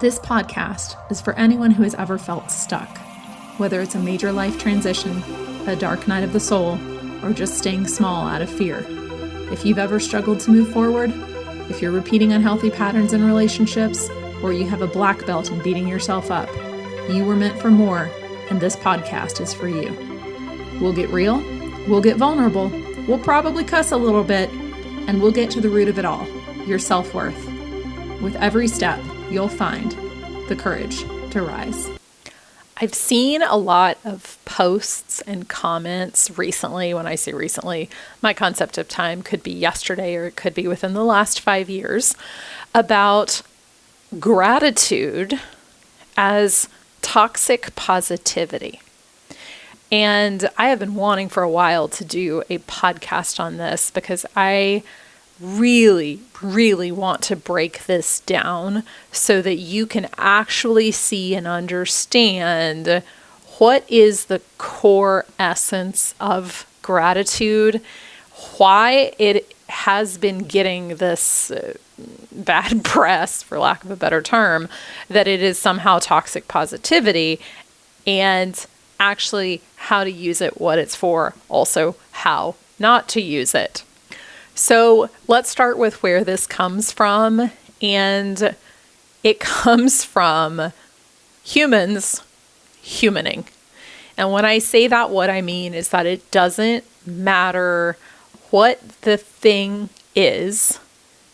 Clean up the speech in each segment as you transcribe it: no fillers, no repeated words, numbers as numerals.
This podcast is for anyone who has ever felt stuck, whether it's a major life transition, a dark night of the soul, or just staying small out of fear. If you've ever struggled to move forward, if you're repeating unhealthy patterns in relationships, or you have a black belt in beating yourself up, you were meant for more, and this podcast is for you. We'll get real, we'll get vulnerable, we'll probably cuss a little bit, and we'll get to the root of it all, your self-worth. With every step, you'll find the courage to rise. I've seen a lot of posts and comments recently. When I say recently, my concept of time could be yesterday or it could be within the last 5 years, about gratitude as toxic positivity. And I have been wanting for a while to do a podcast on this because I really want to break this down so that you can actually see and understand what is the core essence of gratitude, why it has been getting this bad press, for lack of a better term, that it is somehow toxic positivity, and actually how to use it, what it's for, also how not to use it. So let's start with where this comes from, and it comes from humans humaning. And when I say that, what I mean is that it doesn't matter what the thing is,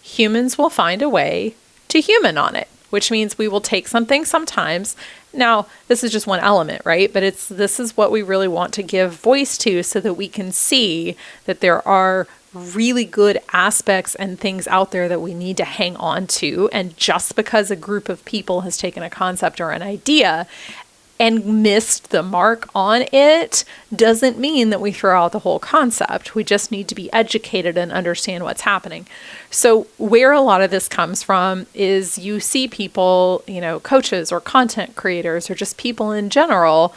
humans will find a way to human on it, which means we will take something sometimes. Now, this is just one element, right? But this is what we really want to give voice to so that we can see that there are really good aspects and things out there that we need to hang on to. And just because a group of people has taken a concept or an idea and missed the mark on it doesn't mean that we throw out the whole concept. We just need to be educated and understand what's happening. So where a lot of this comes from is you see people, coaches or content creators or just people in general,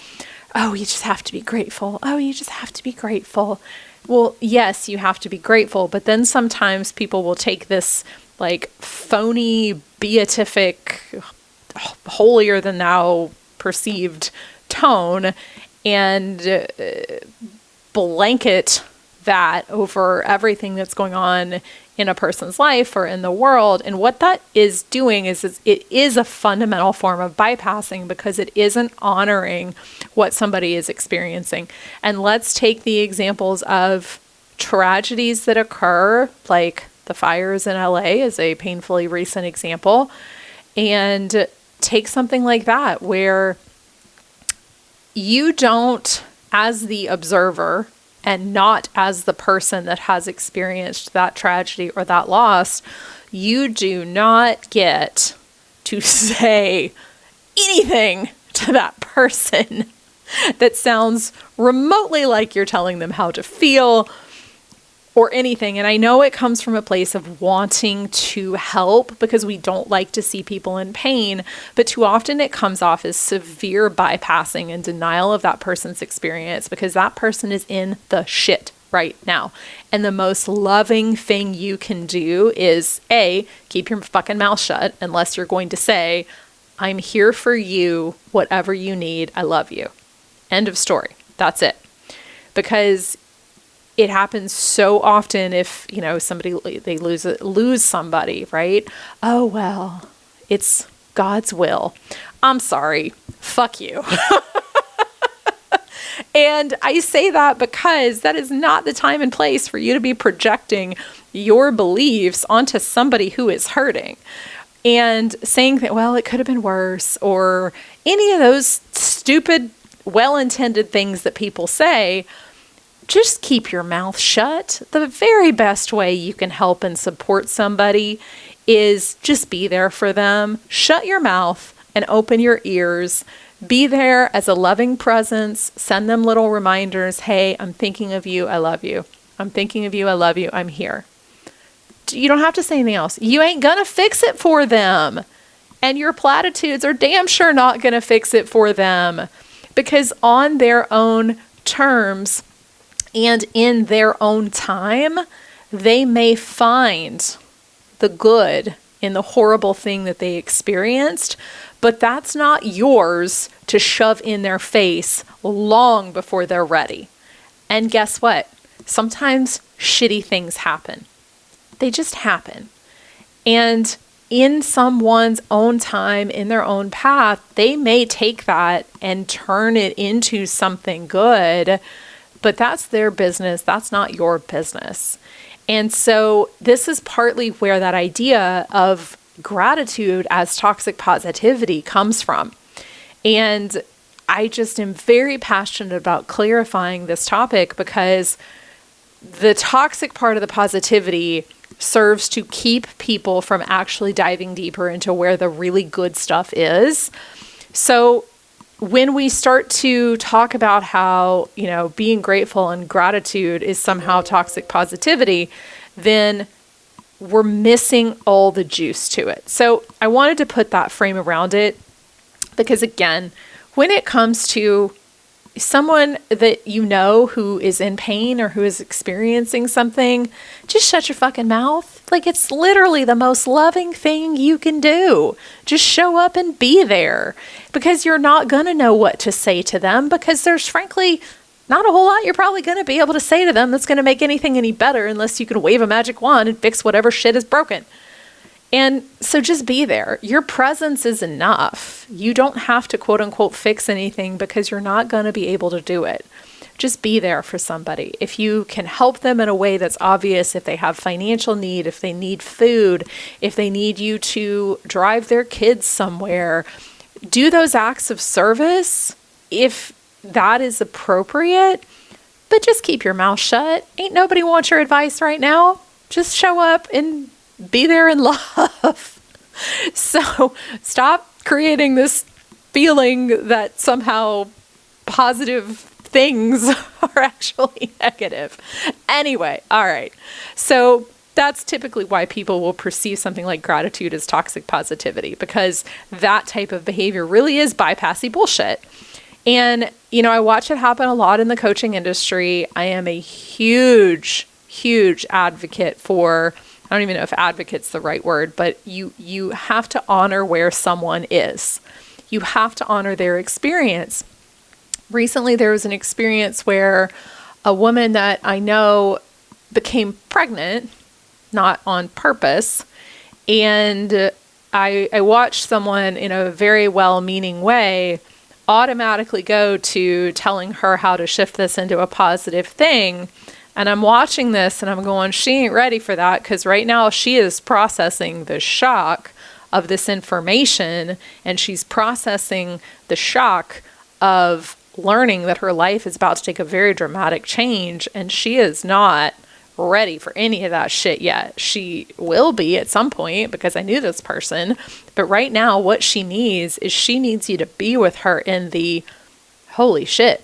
oh, you just have to be grateful. Oh, you just have to be grateful. Well, yes, you have to be grateful, but then sometimes people will take this like phony, beatific, holier than thou perceived tone and blanket that over everything that's going on in a person's life or in the world. And what that is doing is it is a fundamental form of bypassing because it isn't honoring what somebody is experiencing. And let's take the examples of tragedies that occur, like the fires in LA is a painfully recent example, and take something like that where you don't, as the observer, and not as the person that has experienced that tragedy or that loss, you do not get to say anything to that person that sounds remotely like you're telling them how to feel or anything. And I know it comes from a place of wanting to help because we don't like to see people in pain, but too often it comes off as severe bypassing and denial of that person's experience because that person is in the shit right now. And the most loving thing you can do is A, keep your fucking mouth shut unless you're going to say, I'm here for you, whatever you need, I love you. End of story. That's it. Because it happens so often if, they lose somebody, right? Oh, well, it's God's will. I'm sorry. Fuck you. And I say that because that is not the time and place for you to be projecting your beliefs onto somebody who is hurting and saying that, well, it could have been worse, or any of those stupid, well-intended things that people say. Just keep your mouth shut. The very best way you can help and support somebody is just be there for them. Shut your mouth and open your ears. Be there as a loving presence. Send them little reminders. Hey, I'm thinking of you. I love you. I'm thinking of you. I love you. I'm here. You don't have to say anything else. You ain't gonna fix it for them. And your platitudes are damn sure not gonna fix it for them, because on their own terms, and in their own time, they may find the good in the horrible thing that they experienced, but that's not yours to shove in their face long before they're ready. And guess what? Sometimes shitty things happen. They just happen. And in someone's own time, in their own path, they may take that and turn it into something good, but that's their business. That's not your business. And so this is partly where that idea of gratitude as toxic positivity comes from. And I just am very passionate about clarifying this topic, because the toxic part of the positivity serves to keep people from actually diving deeper into where the really good stuff is. So when we start to talk about how, being grateful and gratitude is somehow toxic positivity, then we're missing all the juice to it. So I wanted to put that frame around it, because again, when it comes to someone that who is in pain or who is experiencing something, just shut your fucking mouth. Like, it's literally the most loving thing you can do. Just show up and be there, because you're not going to know what to say to them, because there's frankly not a whole lot you're probably going to be able to say to them that's going to make anything any better, unless you can wave a magic wand and fix whatever shit is broken. And so just be there. Your presence is enough. You don't have to quote unquote fix anything, because you're not going to be able to do it. Just be there for somebody. If you can help them in a way that's obvious, if they have financial need, if they need food, if they need you to drive their kids somewhere, do those acts of service if that is appropriate, but just keep your mouth shut. Ain't nobody wants your advice right now. Just show up and be there in love. So stop creating this feeling that somehow positive things are actually negative. Anyway, all right. So that's typically why people will perceive something like gratitude as toxic positivity, because that type of behavior really is bypassy bullshit. And, I watch it happen a lot in the coaching industry. I am a huge, huge advocate for, I don't even know if advocate's the right word, but you have to honor where someone is. You have to honor their experience. Recently, there was an experience where a woman that I know became pregnant, not on purpose, and I watched someone in a very well-meaning way automatically go to telling her how to shift this into a positive thing. And I'm watching this and I'm going, she ain't ready for that, because right now she is processing the shock of this information, and she's processing the shock of learning that her life is about to take a very dramatic change, and she is not ready for any of that shit yet. She will be at some point, because I knew this person, but right now what she needs is she needs you to be with her in the holy shit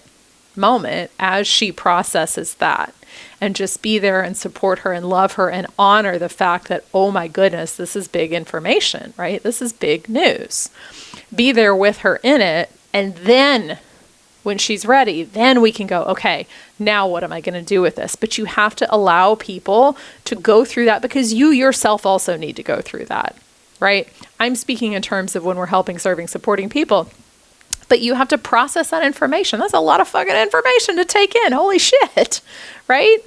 moment as she processes that, and just be there and support her and love her and honor the fact that, oh my goodness, this is big information, right? This is big news. Be there with her in it, and then when she's ready, then we can go, okay, now what am I going to do with this? But you have to allow people to go through that, because you yourself also need to go through that, right? I'm speaking in terms of when we're helping, serving, supporting people, but you have to process that information. That's a lot of fucking information to take in. Holy shit, right?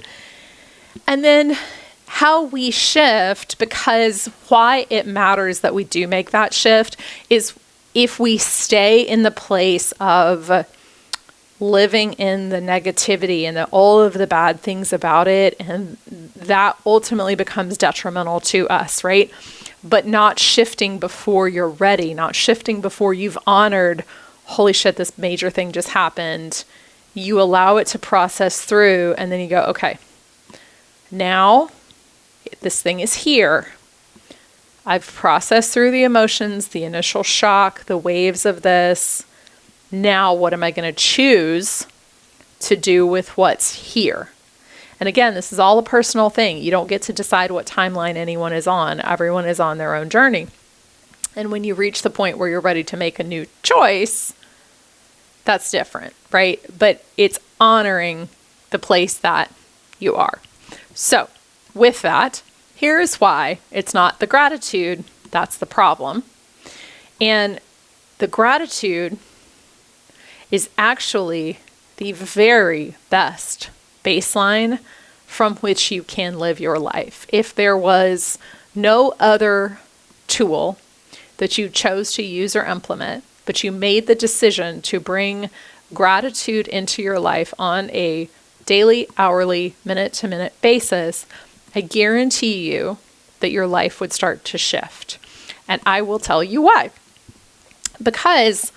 And then how we shift, because why it matters that we do make that shift is if we stay in the place of living in the negativity and all of the bad things about it, and that ultimately becomes detrimental to us, right? But not shifting before you're ready, not shifting before you've honored, holy shit, this major thing just happened. You allow it to process through, and then you go, okay, now this thing is here. I've processed through the emotions, the initial shock, the waves of this. Now, what am I going to choose to do with what's here? And again, this is all a personal thing. You don't get to decide what timeline anyone is on. Everyone is on their own journey. And when you reach the point where you're ready to make a new choice, that's different, right? But it's honoring the place that you are. So with that, here's why it's not the gratitude That's the problem. And the gratitude is actually the very best baseline from which you can live your life. If there was no other tool that you chose to use or implement, but you made the decision to bring gratitude into your life on a daily, hourly, minute-to-minute basis, I guarantee you that your life would start to shift. And I will tell you why. Because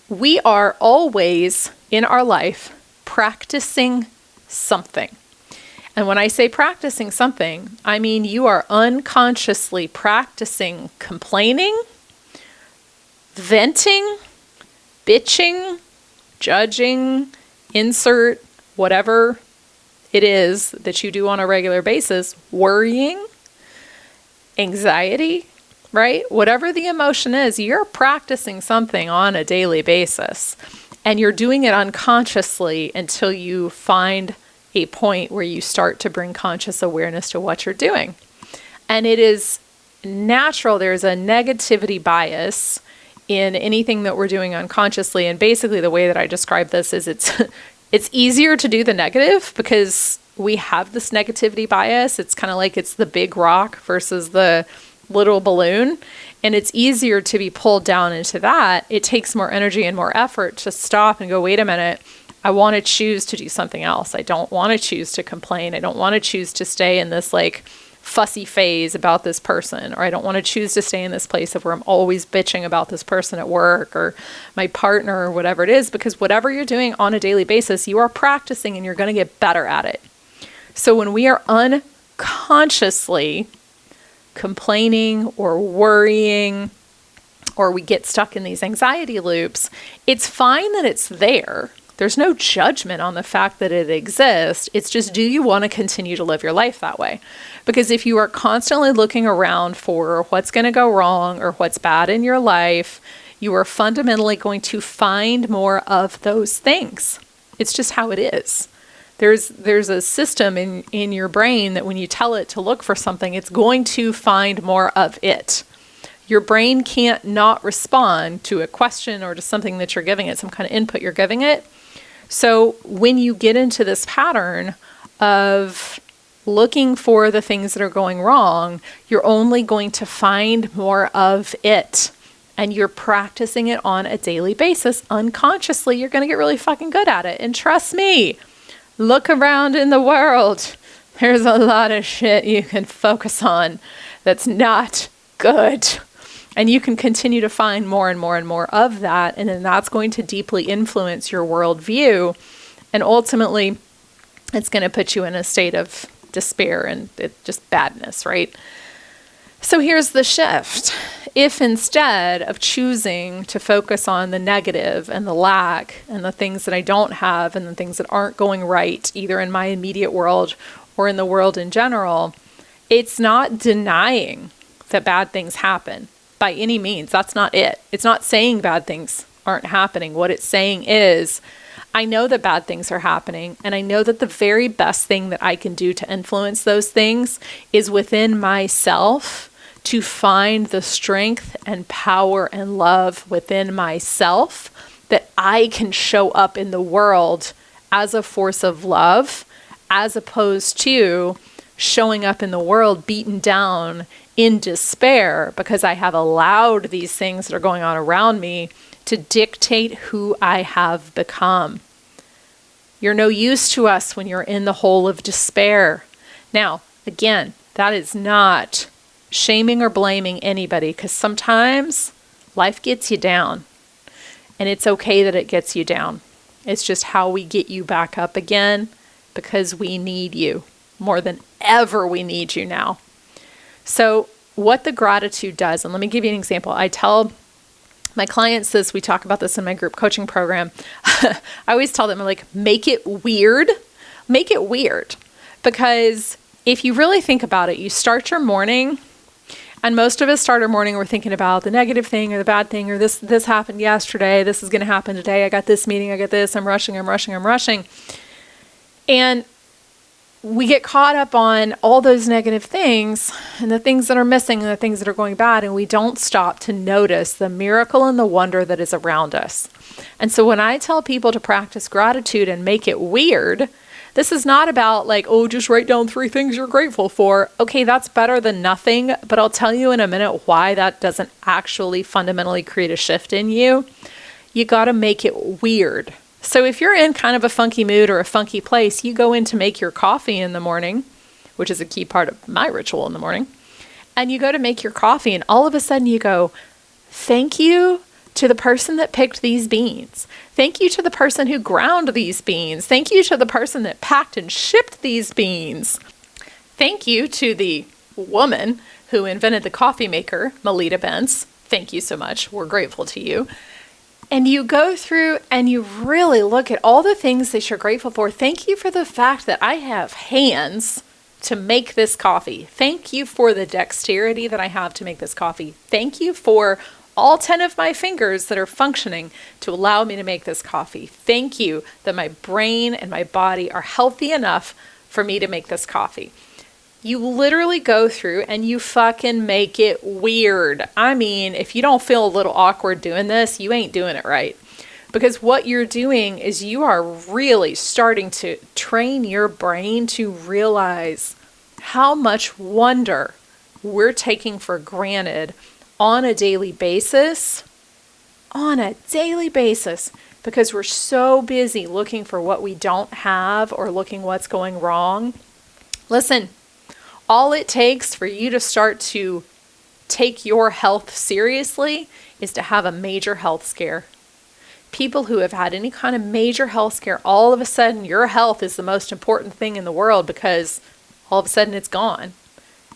we are always in our life practicing something. And when I say practicing something, I mean you are unconsciously practicing complaining, venting, bitching, judging, insert whatever it is that you do on a regular basis, worrying, anxiety, right? Whatever the emotion is, you're practicing something on a daily basis. And you're doing it unconsciously until you find a point where you start to bring conscious awareness to what you're doing. And it is natural. There's a negativity bias in anything that we're doing unconsciously. And basically the way that I describe this is it's easier to do the negative because we have this negativity bias. It's kind of like it's the big rock versus the little balloon. And it's easier to be pulled down into that. It takes more energy and more effort to stop and go, wait a minute, I want to choose to do something else. I don't want to choose to complain. I don't want to choose to stay in this like fussy phase about this person, or I don't want to choose to stay in this place of where I'm always bitching about this person at work or my partner or whatever it is, because whatever you're doing on a daily basis, you are practicing and you're going to get better at it. So when we are unconsciously complaining or worrying, or we get stuck in these anxiety loops, it's fine that it's there. There's no judgment on the fact that it exists. It's just, do you want to continue to live your life that way? Because if you are constantly looking around for what's going to go wrong or what's bad in your life, you are fundamentally going to find more of those things. It's just how it is. There's a system in your brain that when you tell it to look for something, it's going to find more of it. Your brain can't not respond to a question or to something that you're giving it, some kind of input you're giving it. So when you get into this pattern of looking for the things that are going wrong, you're only going to find more of it. And you're practicing it on a daily basis. Unconsciously, you're going to get really fucking good at it. And trust me, look around in the world. There's a lot of shit you can focus on that's not good. And you can continue to find more and more and more of that. And then that's going to deeply influence your worldview. And ultimately, it's going to put you in a state of despair and just badness, right? So here's the shift. If instead of choosing to focus on the negative and the lack and the things that I don't have and the things that aren't going right, either in my immediate world or in the world in general, it's not denying that bad things happen. By any means, that's not it. It's not saying bad things aren't happening. What it's saying is, I know that bad things are happening, and I know that the very best thing that I can do to influence those things is within myself to find the strength and power and love within myself that I can show up in the world as a force of love, as opposed to showing up in the world beaten down in despair because I have allowed these things that are going on around me to dictate who I have become. You're no use to us when you're in the hole of despair. Now, again, that is not shaming or blaming anybody, because sometimes life gets you down, and it's okay that it gets you down. It's just how we get you back up again, because we need you more than ever. We need you now. So what the gratitude does, and let me give you an example. I tell my clients this, we talk about this in my group coaching program. I always tell them, like, make it weird. Make it weird. Because if you really think about it, you start your morning, and most of us start our morning, we're thinking about the negative thing or the bad thing, or this happened yesterday, this is going to happen today, I got this meeting, I got this, I'm rushing. And we get caught up on all those negative things and the things that are missing and the things that are going bad, and we don't stop to notice the miracle and the wonder that is around us. And so when I tell people to practice gratitude and make it weird, this is not about like, oh, just write down 3 things you're grateful for. Okay, that's better than nothing, but I'll tell you in a minute why that doesn't actually fundamentally create a shift in you. You got to make it weird. So if you're in kind of a funky mood or a funky place, you go in to make your coffee in the morning, which is a key part of my ritual in the morning, and you go to make your coffee and all of a sudden you go, thank you to the person that picked these beans. Thank you to the person who ground these beans. Thank you to the person that packed and shipped these beans. Thank you to the woman who invented the coffee maker, Melita Benz. Thank you so much. We're grateful to you. And you go through and you really look at all the things that you're grateful for. Thank you for the fact that I have hands to make this coffee. Thank you for the dexterity that I have to make this coffee. Thank you for all 10 of my fingers that are functioning to allow me to make this coffee. Thank you that my brain and my body are healthy enough for me to make this coffee. You literally go through and you fucking make it weird. I mean, if you don't feel a little awkward doing this, you ain't doing it right. Because what you're doing is you are really starting to train your brain to realize how much wonder we're taking for granted on a daily basis. On a daily basis. Because we're so busy looking for what we don't have or looking what's going wrong. Listen. All it takes for you to start to take your health seriously is to have a major health scare. People who have had any kind of major health scare, all of a sudden your health is the most important thing in the world because all of a sudden it's gone.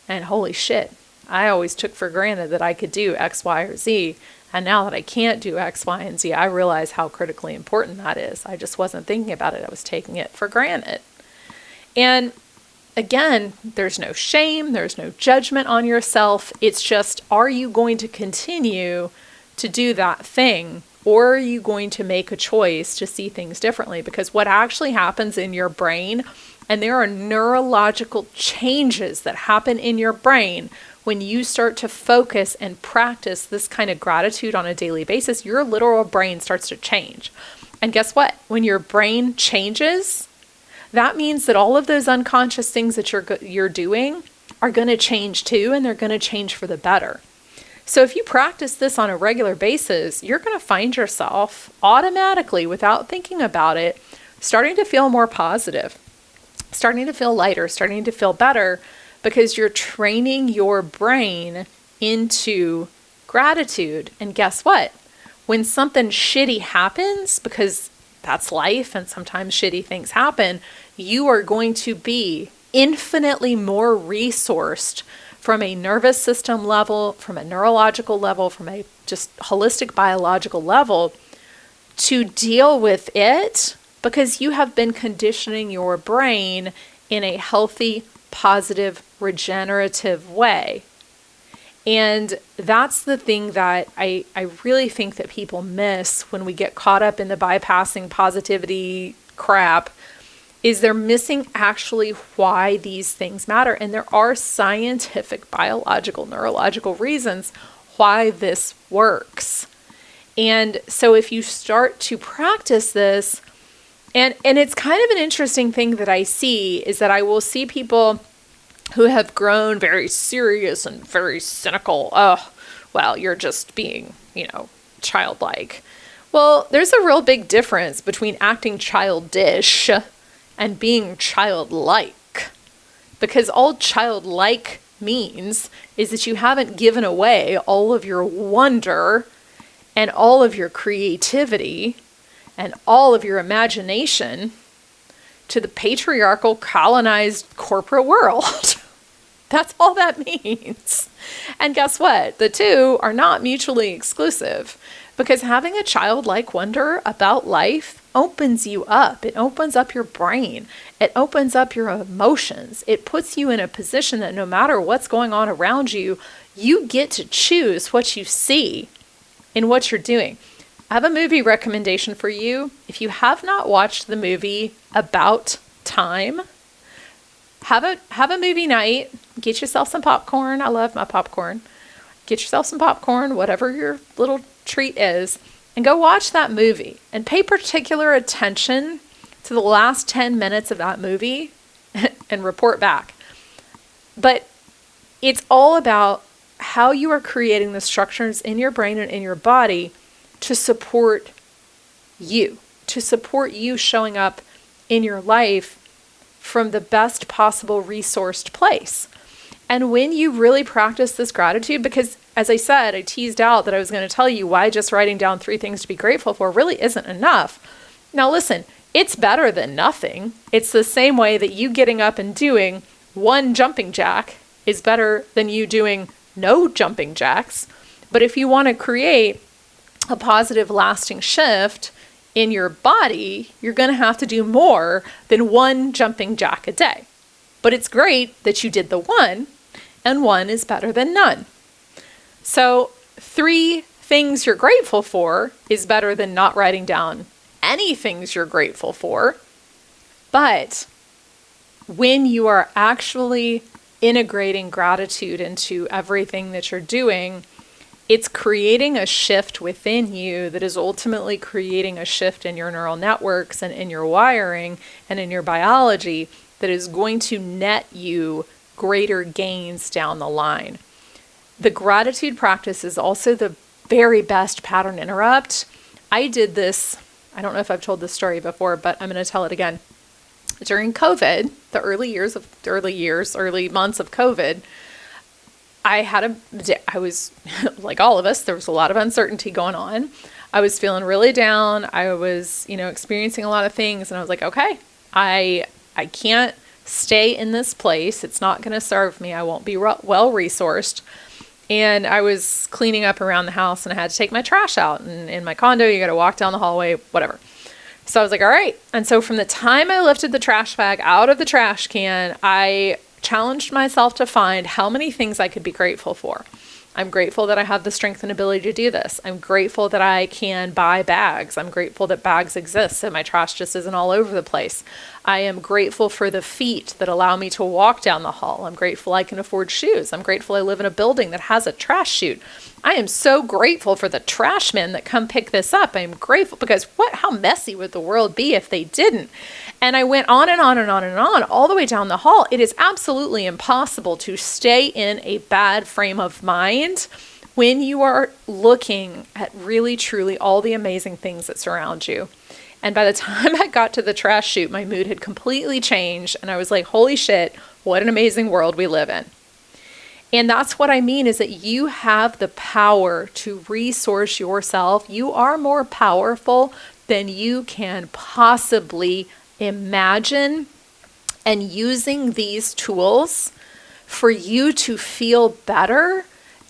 And holy shit, I always took for granted that I could do X, Y, or Z. And now that I can't do X, Y, and Z, I realize how critically important that is. I just wasn't thinking about it. I was taking it for granted. And again, there's no shame, there's no judgment on yourself. It's just, are you going to continue to do that thing? Or are you going to make a choice to see things differently? Because what actually happens in your brain, and there are neurological changes that happen in your brain when you start to focus and practice this kind of gratitude on a daily basis, your literal brain starts to change. And guess what? When your brain changes, that means that all of those unconscious things that you're doing are going to change too, and they're going to change for the better. So if you practice this on a regular basis, you're going to find yourself automatically, without thinking about it, starting to feel more positive, starting to feel lighter, starting to feel better, because you're training your brain into gratitude. And guess what? When something shitty happens, because that's life and sometimes shitty things happen, you are going to be infinitely more resourced from a nervous system level, from a neurological level, from a just holistic biological level to deal with it, because you have been conditioning your brain in a healthy, positive, regenerative way. And that's the thing that I really think that people miss when we get caught up in the bypassing positivity crap, is they're missing actually why these things matter. And there are scientific, biological, neurological reasons why this works. And so if you start to practice this, and it's kind of an interesting thing that I see, is that I will see people who have grown very serious and very cynical. Oh, well, you're just being, childlike. Well, there's a real big difference between acting childish and being childlike. Because all childlike means is that you haven't given away all of your wonder and all of your creativity and all of your imagination to the patriarchal, colonized corporate world. That's all that means. And guess what? The two are not mutually exclusive, because having a childlike wonder about life opens you up. It opens up your brain. It opens up your emotions. It puts you in a position that no matter what's going on around you, you get to choose what you see in what you're doing. I have a movie recommendation for you. If you have not watched the movie About Time, have a movie night, get yourself some popcorn. I love my popcorn. Get yourself some popcorn, whatever your little treat is, and go watch that movie and pay particular attention to the last 10 minutes of that movie and report back. But it's all about how you are creating the structures in your brain and in your body to support you showing up in your life from the best possible resourced place. And when you really practice this gratitude, because as I said, I teased out that I was going to tell you why just writing down 3 things to be grateful for really isn't enough. Now listen, it's better than nothing. It's the same way that you getting up and doing 1 jumping jack is better than you doing no jumping jacks. But if you want to create a positive lasting shift in your body, you're going to have to do more than 1 jumping jack a day. But it's great that you did the 1, and 1 is better than none. So 3 things you're grateful for is better than not writing down any things you're grateful for. But when you are actually integrating gratitude into everything that you're doing, it's creating a shift within you that is ultimately creating a shift in your neural networks and in your wiring and in your biology that is going to net you greater gains down the line. The gratitude practice is also the very best pattern interrupt. I did this, I don't know if I've told this story before, but I'm going to tell it again. During COVID, the early months of COVID, I was like all of us, there was a lot of uncertainty going on. I was feeling really down. I was, experiencing a lot of things, and I was like, okay, I can't stay in this place. It's not going to serve me. I won't be well resourced. And I was cleaning up around the house, and I had to take my trash out. And in my condo, you got to walk down the hallway, whatever. So I was like, all right. And so from the time I lifted the trash bag out of the trash can, I challenged myself to find how many things I could be grateful for. I'm grateful that I have the strength and ability to do this. I'm grateful that I can buy bags. I'm grateful that bags exist so my trash just isn't all over the place. I am grateful for the feet that allow me to walk down the hall. I'm grateful I can afford shoes. I'm grateful I live in a building that has a trash chute. I am so grateful for the trash men that come pick this up. I'm grateful because how messy would the world be if they didn't? And I went on and on and on and on, all the way down the hall. It is absolutely impossible to stay in a bad frame of mind when you are looking at really, truly all the amazing things that surround you. And by the time I got to the trash chute, my mood had completely changed. And I was like, holy shit, what an amazing world we live in. And that's what I mean is that you have the power to resource yourself. You are more powerful than you can possibly imagine. And using these tools for you to feel better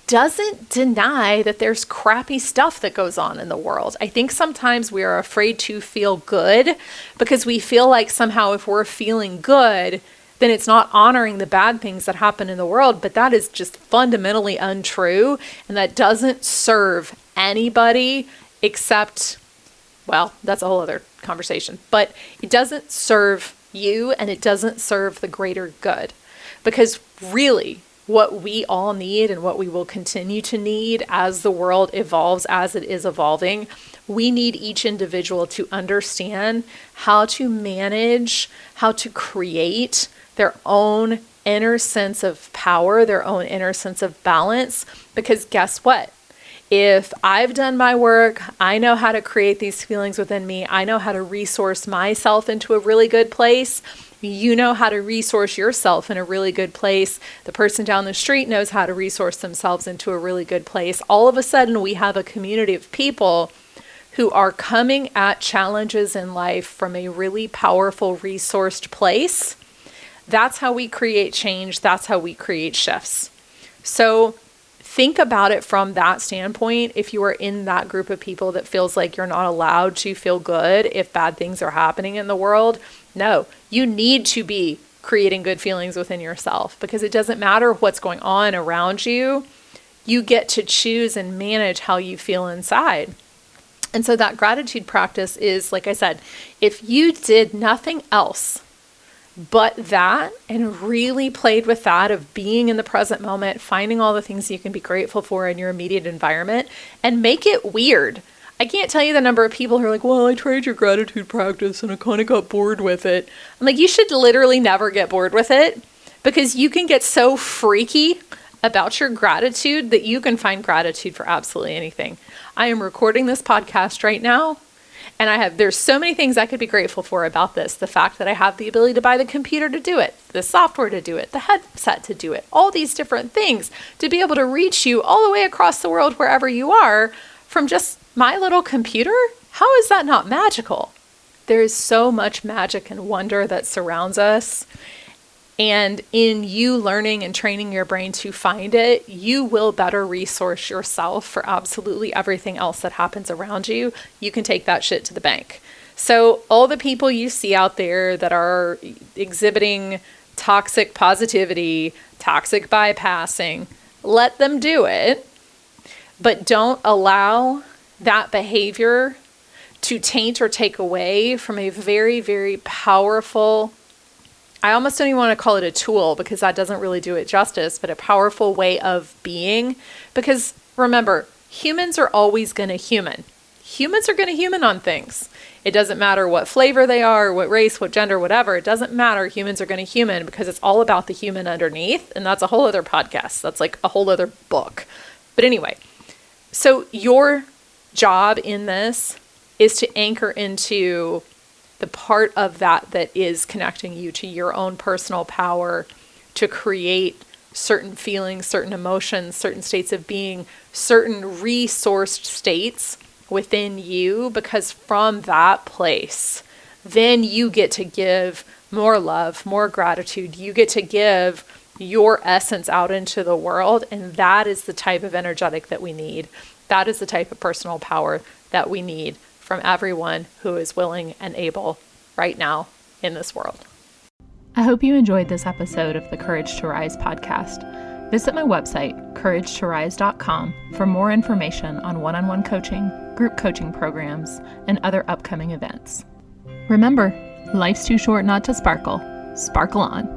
doesn't deny that there's crappy stuff that goes on in the world. I think sometimes we are afraid to feel good because we feel like somehow if we're feeling good, then it's not honoring the bad things that happen in the world. But that is just fundamentally untrue. And that doesn't serve anybody except, well, that's a whole other conversation. But it doesn't serve you and it doesn't serve the greater good. Because really, what we all need and what we will continue to need as the world evolves, as it is evolving, we need each individual to understand how to manage, how to create their own inner sense of power, their own inner sense of balance. Because guess what? If I've done my work, I know how to create these feelings within me. I know how to resource myself into a really good place. You know how to resource yourself in a really good place. The person down the street knows how to resource themselves into a really good place. All of a sudden, we have a community of people who are coming at challenges in life from a really powerful, resourced place. That's how we create change. That's how we create shifts. So think about it from that standpoint. If you are in that group of people that feels like you're not allowed to feel good if bad things are happening in the world, no, you need to be creating good feelings within yourself because it doesn't matter what's going on around you. You get to choose and manage how you feel inside. And so that gratitude practice is, like I said, if you did nothing else but that, and really played with that of being in the present moment, finding all the things you can be grateful for in your immediate environment, and make it weird. I can't tell you the number of people who are like, well, I tried your gratitude practice and I kind of got bored with it. I'm like, you should literally never get bored with it, because you can get so freaky about your gratitude that you can find gratitude for absolutely anything. I am recording this podcast right now, and there's so many things I could be grateful for about this. The fact that I have the ability to buy the computer to do it, the software to do it, the headset to do it, all these different things to be able to reach you all the way across the world wherever you are from just my little computer. How is that not magical? There is so much magic and wonder that surrounds us. And in you learning and training your brain to find it, you will better resource yourself for absolutely everything else that happens around you. You can take that shit to the bank. So all the people you see out there that are exhibiting toxic positivity, toxic bypassing, let them do it, but don't allow that behavior to taint or take away from a very, very powerful, I almost don't even want to call it a tool because that doesn't really do it justice, but a powerful way of being. Because remember, humans are always going to human. Humans are going to human on things. It doesn't matter what flavor they are, what race, what gender, whatever. It doesn't matter. Humans are going to human because it's all about the human underneath. And that's a whole other podcast. That's like a whole other book. But anyway, so your job in this is to anchor into the part of that is connecting you to your own personal power to create certain feelings, certain emotions, certain states of being, certain resourced states within you, because from that place, then you get to give more love, more gratitude. You get to give your essence out into the world, and that is the type of energetic that we need. That is the type of personal power that we need from everyone who is willing and able right now in this world. I hope you enjoyed this episode of the Courage to Rise podcast. Visit my website, couragetorise.com, for more information on one-on-one coaching, group coaching programs, and other upcoming events. Remember, life's too short not to sparkle. Sparkle on.